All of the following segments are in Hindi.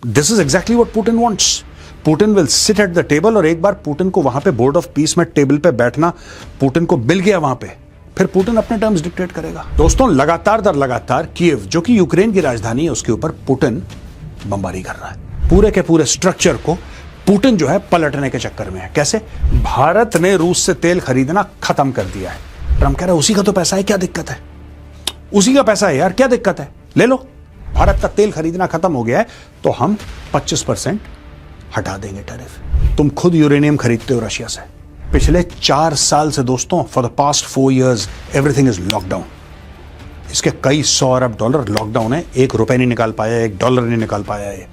This is exactly what Putin wants. Putin will sit at the table, और एक बार पुतिन को वहां पे बोर्ड ऑफ पीस में टेबल पे बैठना पुतिन को मिल गया वहां पे, फिर पुतिन अपने टर्म्स डिक्टेट करेगा। दोस्तों, लगातार दर लगातार कीव, जो कि यूक्रेन की राजधानी है, उसके ऊपर पुतिन बमबारी कर रहा है। पूरे के पूरे स्ट्रक्चर को पुतिन जो है पलटने के चक्कर में है। कैसे? भारत ने रूस से तेल खरीदना खत्म कर दिया है। ट्रंप कह रहा है उसी का तो पैसा है, क्या दिक्कत है? उसी का पैसा है यार, क्या दिक्कत है, ले लो। भारत का तेल खरीदना खत्म हो गया है तो हम 25% हटा देंगे टैरिफ। तुम खुद यूरेनियम खरीदते हो रशिया से। पिछले 4 साल से दोस्तों, for the past 4 years everything is lockdown. इसके कई 100 अरब डॉलर लॉकडाउन है, $1 नहीं निकाल पाया, $1 नहीं निकाल पाया है।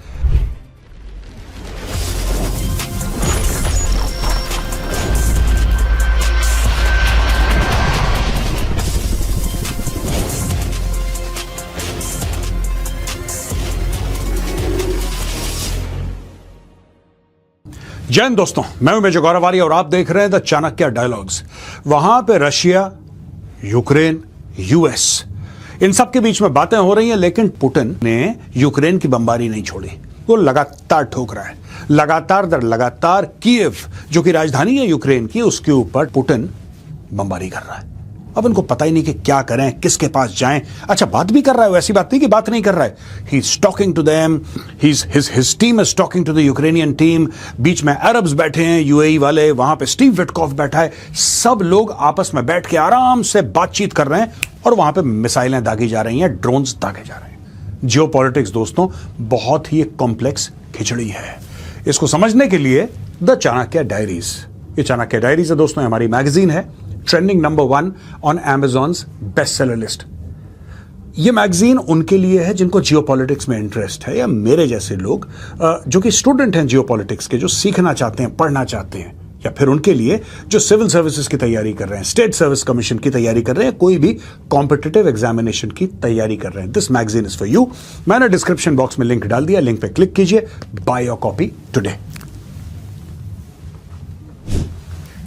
जय हिंद दोस्तों, मैं हूं मेजर गौरव आर्य और आप देख रहे हैं द चाणक्य डायलॉग्स। वहां पे रशिया, यूक्रेन, यूएस, इन सब के बीच में बातें हो रही हैं, लेकिन पुतिन ने यूक्रेन की बमबारी नहीं छोड़ी। वो लगातार ठोक रहा है, लगातार दर लगातार कीव, जो कि राजधानी है यूक्रेन की, उसके ऊपर पुतिन बमबारी कर रहा है। अब इनको पता ही नहीं कि क्या करें, किसके पास जाएं। अच्छा, बात भी कर रहा है, वैसी बात नहीं कि बात नहीं कर रहा है। He is talking to them, his team is talking to the Ukrainian team. बीच में अरब्स बैठे हैं, यूएई वाले, वहां पे स्टीव विटकॉफ बैठा है। सब लोग आपस में बैठ के आराम से बातचीत कर रहे हैं और वहां पे मिसाइलें दागी जा रही हैं, ड्रोन्स दागे जा रहे हैं। जियोपॉलिटिक्स दोस्तों बहुत ही एक कॉम्प्लेक्स खिचड़ी है। इसको समझने के लिए द चाणक्य डायरीज, ये चाणक्य डायरीज है दोस्तों, हमारी मैगजीन है, trending number 1 on Amazon's best seller list. ये मैगजीन उनके लिए है जिनको जियोपॉलिटिक्स में इंटरेस्ट है, या मेरे जैसे लोग जो कि स्टूडेंट हैं जियोपॉलिटिक्स के, जो सीखना चाहते हैं, पढ़ना चाहते हैं, या फिर उनके लिए जो सिविल सर्विसेज की तैयारी कर रहे हैं, स्टेट सर्विस कमीशन की तैयारी कर रहे हैं, कोई भी कॉम्पिटिटिव एग्जामिनेशन की तैयारी कर रहे हैं। This magazine is for you. मैंने डिस्क्रिप्शन बॉक्स में लिंक डाल दिया, लिंक पे क्लिक कीजिए, बाय योर कॉपी टुडे।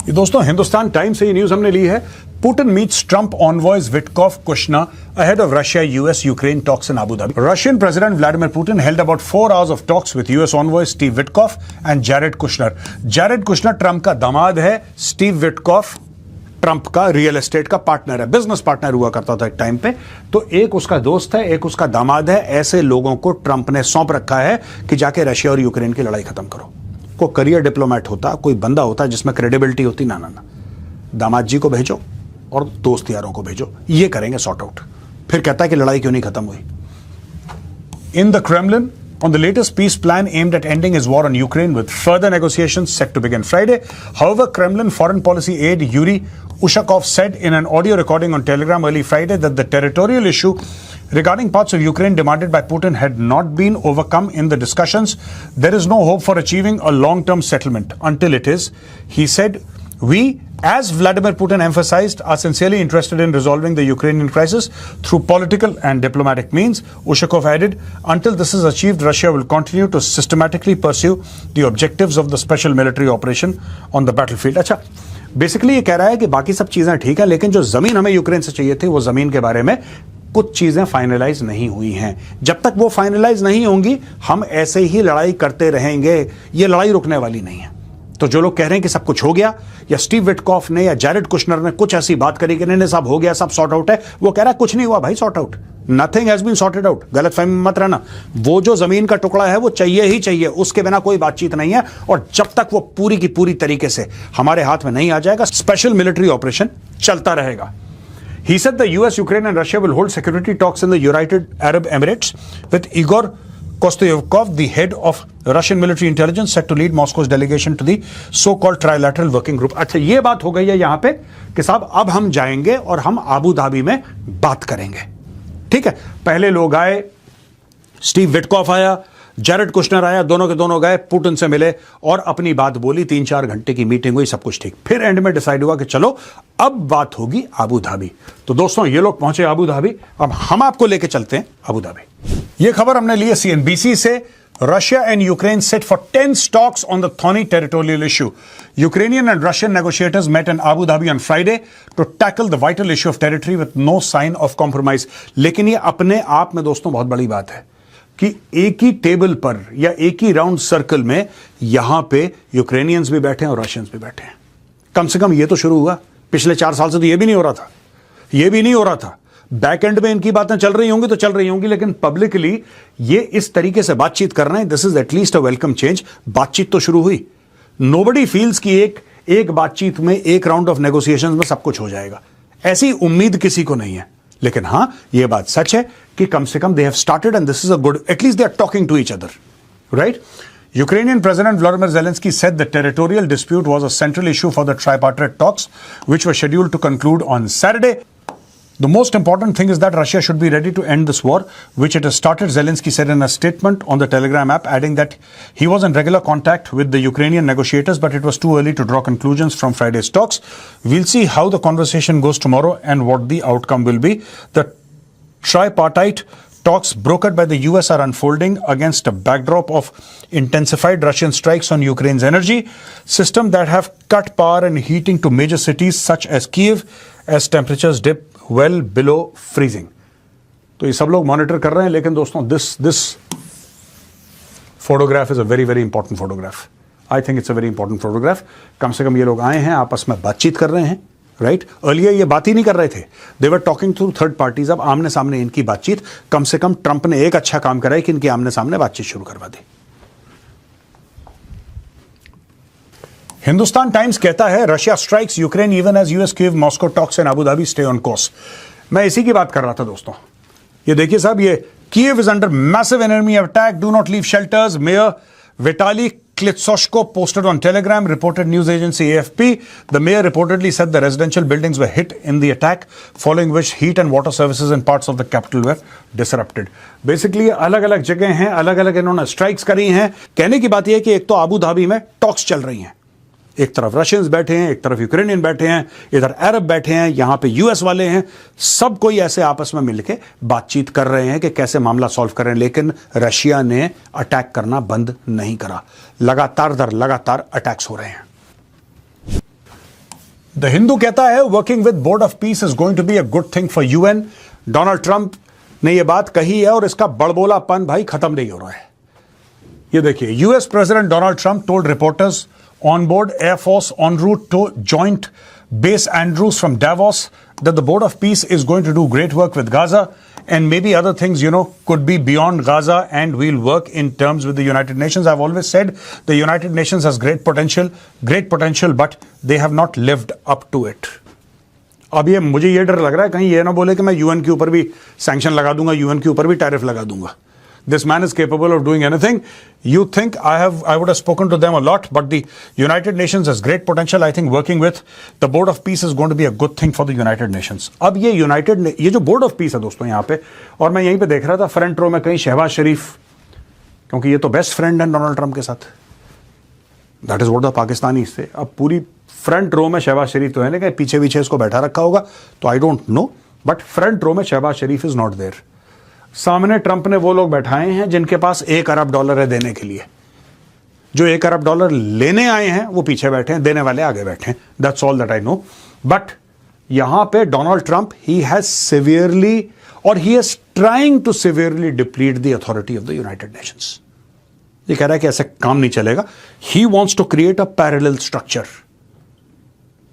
ये दोस्तों हिंदुस्तान टाइम्स से ये न्यूज हमने ली है। Putin meets Trump envoys Witkoff Kushner ahead of Russia US Ukraine talks in Abu Dhabi. Russian President Vladimir Putin held about 4 hours of talks with US envoy Steve Witkoff and Jared Kushner. Jared Kushner Trump का दामाद है, स्टीव विटकॉफ ट्रंप का रियल एस्टेट का पार्टनर है, बिजनेस पार्टनर हुआ करता था एक टाइम पे। तो एक उसका दोस्त है, एक उसका दामाद है। ऐसे लोगों को ट्रंप ने सौंप रखा है कि जाके रशिया और यूक्रेन की लड़ाई खत्म करो। को करियर डिप्लोमेट होता, कोई बंदा होता जिसमें क्रेडिबिलिटी होती, ना ना ना, दामाद जी को भेजो और दोस्त यारों को भेजो, ये करेंगे सॉर्ट आउट। फिर कहता है कि लड़ाई क्यों नहीं खत्म हुई। In the Kremlin on the latest peace plan aimed at ending his war on Ukraine, with further negotiations set to begin Friday. However, Kremlin foreign policy aide Yuri Ushakov said in an audio recording on Telegram early Friday that the territorial issue regarding parts of Ukraine demanded by Putin had not been overcome in the discussions. There is no hope for achieving a long-term settlement until it is. He said, "We, as Vladimir Putin emphasized, are sincerely interested in resolving the Ukrainian crisis through political and diplomatic means." Ushakov added, "Until this is achieved, Russia will continue to systematically pursue the objectives of the special military operation on the battlefield." अच्छा, बेसिकली ये कह रहा है कि बाकी सब चीजें ठीक है, लेकिन जो जमीन हमें यूक्रेन से चाहिए थी, वो जमीन के बारे में कुछ चीजें फाइनलाइज नहीं हुई हैं। जब तक वो फाइनलाइज नहीं होंगी, हम ऐसे ही लड़ाई करते रहेंगे। ये लड़ाई रुकने वाली नहीं है। तो जो लोग कह रहे हैं कि सब कुछ हो गया, या स्टीव विटकॉफ ने या जैरेड कुशनर ने कुछ ऐसी बात करी कि नहीं सब हो गया, सब सॉर्ट आउट है, वो कह रहा है कुछ नहीं हुआ भाई, sort out, nothing has been sorted out. गलतफहमी में मत रहना। वो जो जमीन का टुकड़ा है वो चाहिए ही चाहिए, उसके बिना कोई बातचीत नहीं है। और जब तक वो पूरी की पूरी तरीके से हमारे हाथ में नहीं आ जाएगा, स्पेशल मिलिट्री ऑपरेशन चलता रहेगा। He said the US, Ukraine and Russia will hold security talks in the United Arab Emirates with Igor Kostyukov, the head of Russian military intelligence, set to lead Moscow's delegation to the so-called trilateral working group. अच्छा, ये बात हो गई है यहाँ पे कि साहब अब हम जाएंगे और हम आबू धाबी में बात करेंगे। ठीक है, पहले लोग आए, स्टीव विटकॉफ आया, जैरेड कुशनर आया, दोनों के दोनों गए, पुतिन से मिले और अपनी बात बोली। 3-4 घंटे की मीटिंग हुई, सब कुछ ठीक। फिर एंड में डिसाइड हुआ कि चलो अब बात होगी आबू धाबी। तो दोस्तों ये लोग पहुंचे आबू धाबी, अब हम आपको लेके चलते हैं आबू धाबी। ये खबर हमने ली है CNBC से। Russia and Ukraine set for tense talks on the thorny territorial issue. Ukrainian and Russian negotiators met in Abu Dhabi on Friday to tackle the vital issue of territory with no sign of compromise. लेकिन ये अपने आप में दोस्तों बहुत बड़ी बात है कि एक ही टेबल पर या एक ही राउंड सर्कल में यहां पे यूक्रेनियंस भी बैठे हैं और रशियंस भी बैठे हैं। कम से कम ये तो शुरू हुआ। पिछले 4 साल से तो ये भी नहीं हो रहा था, ये भी नहीं हो रहा था। बैक एंड में इनकी बातें चल रही होंगी तो चल रही होंगी, लेकिन पब्लिकली ये इस तरीके से बातचीत कर रहे हैं, this is at least a welcome change. बातचीत तो शुरू हुई। नोबडी फील्स कि एक बातचीत में, एक राउंड ऑफ नेगोशिएशंस में सब कुछ हो जाएगा, ऐसी उम्मीद किसी को नहीं है। लेकिन हां, यह बात सच है कि कम से कम they have started and this is a good, at least they are talking to each other, right? Ukrainian President Vladimir Zelensky said the territorial dispute was a central issue for the tripartite talks, which were scheduled to conclude on Saturday. The most important thing is that Russia should be ready to end this war, which it has started, Zelensky said in a statement on the Telegram app, adding that he was in regular contact with the Ukrainian negotiators, but it was too early to draw conclusions from Friday's talks. We'll see how the conversation goes tomorrow and what the outcome will be. The tripartite talks brokered by the US are unfolding against a backdrop of intensified Russian strikes on Ukraine's energy system that have cut power and heating to major cities such as Kyiv as temperatures dip well below freezing. तो ये सब लोग मॉनिटर कर रहे हैं, लेकिन दोस्तों this photograph is a very very important photograph. I think it's a very important photograph. कम से कम ये लोग आए हैं, आपस में बातचीत कर रहे हैं, राइट? अर्लियर ये बात ही नहीं कर रहे थे, they were talking through third parties. अब आमने सामने इनकी बातचीत, कम से कम ट्रंप ने एक अच्छा काम करा है कि इनकी आमने सामने बातचीत शुरू करवा दी। हिंदुस्तान टाइम्स कहता है Russia strikes Ukraine even as US Kyiv Moscow talks and Abu Dhabi stay on course. मैं इसी की बात कर रहा था दोस्तों। ये देखिए साहब, ये Kyiv is under massive enemy attack, do not leave shelters, mayor Vitali Klitschko posted on Telegram, reported news agency AFP. The mayor reportedly said the residential buildings were hit in the attack, following which heat and water services in parts of the capital were disrupted. Basically, अलग-अलग जगह हैं, अलग-अलग इन्होंने स्ट्राइक्स करी हैं। कहने की बात यह है कि एक तो अबू धाबी में टॉक्स चल रही हैं, एक तरफ रशियंस बैठे हैं, एक तरफ यूक्रेनियन बैठे हैं, इधर अरब बैठे हैं, यहां पे यूएस वाले हैं, सब कोई ऐसे आपस में मिलके बातचीत कर रहे हैं कि कैसे मामला सॉल्व करें। लेकिन रशिया ने अटैक करना बंद नहीं करा, लगातार दर लगातार अटैक्स हो रहे हैं। द हिंदू कहता है working with board of peace is going to be a good thing for UN. Donald Trump ने यह बात कही है और इसका बड़बोलापन भाई खत्म नहीं हो रहा है। ये देखिए, US president Donald Trump told reporters on board Air Force en route to Joint Base Andrews from Davos that the Board of Peace is going to do great work with Gaza and maybe other things, could be beyond Gaza, and we'll work in terms with the United Nations. I've always said the United Nations has great potential, but they have not lived up to it. अब ये मुझे ये डर लग रहा है कहीं ये ना बोले कि मैं यूएन के ऊपर भी सैंक्शन लगा दूंगा, यूएन के ऊपर भी टैरिफ लगा दूंगा। This man is capable of doing anything. You think I would have spoken to them a lot, but the United Nations has great potential. I think working with the Board of Peace is going to be a good thing for the United Nations. अब ये ये जो Board of Peace है दोस्तों यहाँ पे, और मैं यहीं पे देख रहा था फ्रंट रो में कहीं शहबाज शरीफ, क्योंकि ये तो बेस्ट फ्रेंड है डोनाल्ड ट्रंप के साथ, that is what the Pakistani से। अब पूरी फ्रंट रो में शहबाज शरीफ तो है, लेकिन पीछे पीछे इसको बैठा रखा होगा तो I don't know, but front row में Shehbaz Sharif is not there. सामने ट्रंप ने वो लोग बैठाए हैं जिनके पास $1 अरब है देने के लिए। जो $1 अरब लेने आए हैं वो पीछे बैठे हैं, देने वाले आगे बैठे हैं। That's all that I know. But यहां पे Donald Trump he has severely, और he is trying to severely deplete the authority of the United Nations. ये कह रहा है कि ऐसे काम नहीं चलेगा। He wants to create a parallel structure.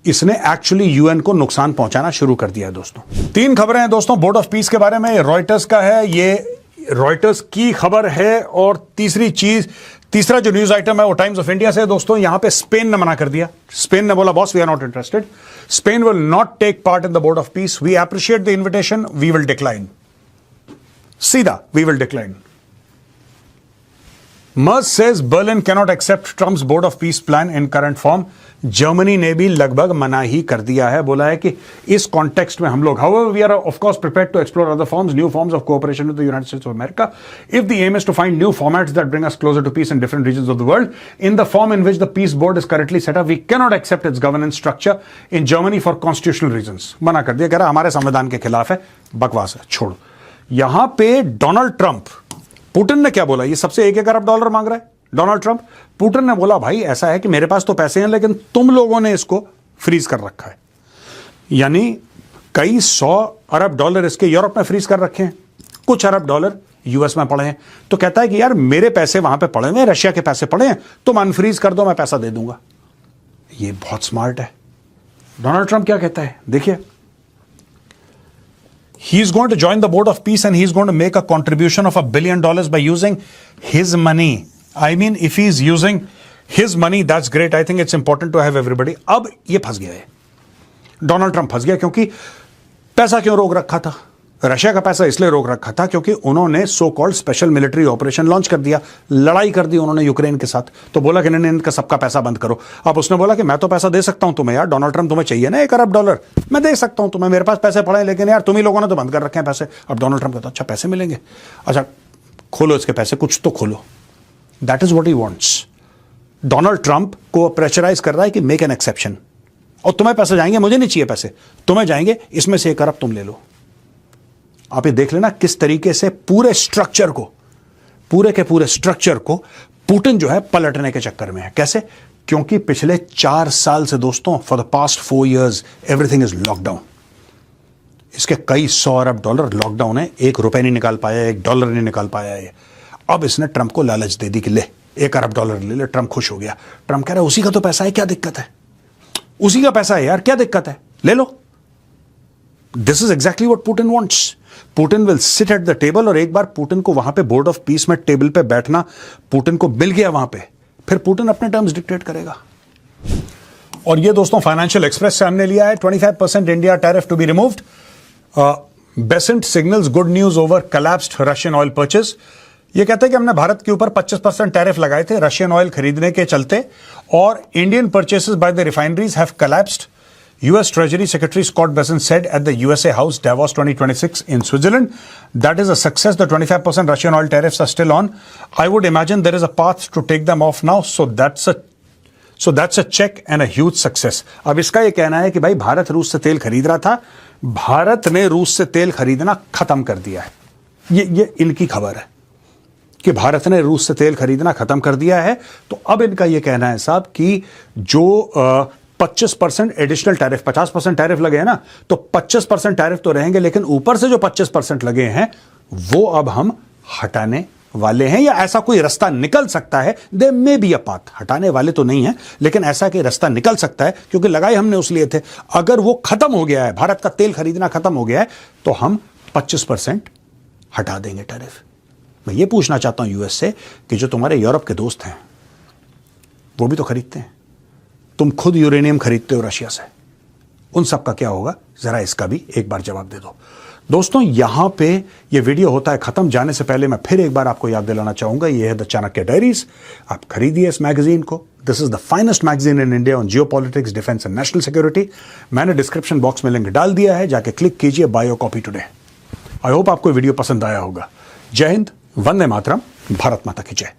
इसने एक्चुअली यूएन को नुकसान पहुंचाना शुरू कर दिया है दोस्तों। 3 खबरें हैं दोस्तों बोर्ड ऑफ पीस के बारे में। रॉयटर्स का है, ये रॉयटर्स की खबर है। और तीसरा जो न्यूज आइटम है वो टाइम्स ऑफ इंडिया से है दोस्तों। यहां पे स्पेन ने मना कर दिया। स्पेन ने बोला boss we are not interested, Spain will not take part in the board of peace, we appreciate the invitation, we will decline. सीधा we will decline. Merz says Berlin cannot accept Trump's board of peace plan in current form. Germany ने भी लगभग मना ही कर दिया है, बोला है कि इस कॉन्टेक्स्ट में हम लोग, however we are of course prepared to explore other forms, new forms of cooperation with the United States of America if the aim is to find new formats that bring us closer to peace in different regions of the world. In the form in which the peace board is currently set up, we cannot accept its governance structure in Germany for constitutional reasons. मना कर दिया, कह रहा हमारे संविधान के खिलाफ है, बकवास है, छोड़ो। यहां पे डोनाल्ड ट्रंप, पुतिन ने क्या बोला, ये सबसे $1 अरब मांग रहा है डोनाल्ड ट्रंप। पुतिन ने बोला भाई ऐसा है कि मेरे पास तो पैसे हैं लेकिन तुम लोगों ने इसको फ्रीज कर रखा है, यानी कई $100 अरब इसके यूरोप में फ्रीज कर रखे हैं, कुछ $100 यूएस में पड़े हैं, तो कहता है कि यार मेरे पैसे वहां पे पड़े हुए हैं, रशिया के पैसे पड़े हैं, तुम अनफ्रीज कर दो, मैं पैसा दे दूंगा। ये बहुत स्मार्ट है। डोनाल्ड ट्रंप क्या कहता है, देखिए, he is going to join the board of peace and he is going to make a contribution of $1 billion by using his money. I mean, if he is using his money, that's great. I think it's important to have everybody. अब ये फंस गया है, डोनाल्ड ट्रंप फंस गया, क्योंकि पैसा क्यों रोक रखा था? रशिया का पैसा इसलिए रोक रखा था क्योंकि उन्होंने so called special military operation launch कर दिया, लड़ाई कर दी उन्होंने यूक्रेन के साथ। तो बोला कि नहीं, इनका सबका पैसा बंद करो। अब उसने बोला कि मैं तो पैसा दे सकता हूं तुम्हें यार, डोनाल्ड ट्रंप, तुम्हें चाहिए ना $1 अरब, मैं दे सकता हूं तुम्हें, मेरे पास पैसे पड़े हैं, लेकिन यार तुम ही लोगों ने तो बंद कर रखे हैं पैसे। अब डोनाल्ड ट्रंप कहता अच्छा पैसे मिलेंगे, अच्छा खोलो इसके पैसे, कुछ तो खोलो। That is what he wants. Donald Trump को प्रेशराइज कर रहा है कि मेक एन एक्सेप्शन, और तुम्हें पैसे जाएंगे, मुझे नहीं चाहिए पैसे, तुम्हें जाएंगे, इसमें से $1 अरब तुम ले लो। आप ये देख लेना किस तरीके से पूरे स्ट्रक्चर को, पूरे के पूरे स्ट्रक्चर को पुतिन जो है पलटने के चक्कर में है। कैसे? क्योंकि पिछले 4 साल से दोस्तों, for the past 4 years everything is lockdown. इसके कई $100 अरब लॉकडाउन है, $1 नहीं निकाल पाया, $1 नहीं निकाल पाया है। अब इसने ट्रंप को लालच दे दी कि ले $1 अरब ले ले। ट्रंप खुश हो गया। ट्रंप कह रहा है उसी का तो पैसा है, क्या दिक्कत है, उसी का पैसा है यार, क्या दिक्कत है, ले लो। This is exactly what Putin wants. Putin will sit at the table, और एक बार पुतिन को वहां पे बोर्ड ऑफ पीस में टेबल पे बैठना पुतिन को मिल गया वहां पे, फिर पुतिन अपने टर्म्स डिक्टेट करेगा। और ये दोस्तों फाइनेंशियल एक्सप्रेस से हमने लिया है, 25% India tariff to be removed, Bessent signals good news over collapsed Russian oil purchase. ये कहते हैं कि हमने भारत के ऊपर 25% टैरिफ लगाए थे रशियन ऑयल खरीदने के चलते, और Indian purchases by the refineries have collapsed. US Treasury Secretary Scott Bessent said at the USA House Davos 2026 in Switzerland, that is a success. The 25% Russian oil tariffs are still on. I would imagine there is a path to take them off now. So that's a check and a huge success. अब इसका ये कहना है कि भाई भारत रूस से तेल खरीद रहा था, भारत ने रूस से तेल खरीदना खत्म कर दिया है। ये इनकी खबर है कि भारत ने रूस से तेल खरीदना खत्म कर दिया है। तो अब इनका ये कहना है साहब कि जो 25% एडिशनल टैरिफ, 50% टैरिफ लगे हैं ना, तो 25% टैरिफ तो रहेंगे, लेकिन ऊपर से जो 25% लगे हैं वो अब हम हटाने वाले हैं, या ऐसा कोई रास्ता निकल सकता है। दे मे बी अ पाथ, हटाने वाले तो नहीं है, लेकिन ऐसा कि रास्ता निकल सकता है, क्योंकि लगाए हमने उस लिए थे। अगर वो खत्म हो गया है, भारत का तेल खरीदना खत्म हो गया है, तो हम 25% हटा देंगे टैरिफ। मैं ये पूछना चाहता हूं यूएस से कि जो तुम्हारे यूरोप के दोस्त हैं वो भी तो खरीदते हैं, तुम खुद यूरेनियम खरीदते हो रशिया से, उन सब का क्या होगा? जरा इसका भी एक बार जवाब दे दो। दोस्तों यहां पे ये वीडियो होता है खत्म। जाने से पहले मैं फिर एक बार आपको याद दिलाना चाहूंगा, ये है द चाणक्य डायरीज। आप खरीदिए इस मैगजीन को। This is the finest magazine in India on geopolitics, defence and national security. मैंने डिस्क्रिप्शन बॉक्स में लिंक डाल दिया है, जाके क्लिक कीजिए, by your copy today. I hope आपको वीडियो पसंद आया होगा। जय हिंद, वंदे मातरम, भारत माता की जय।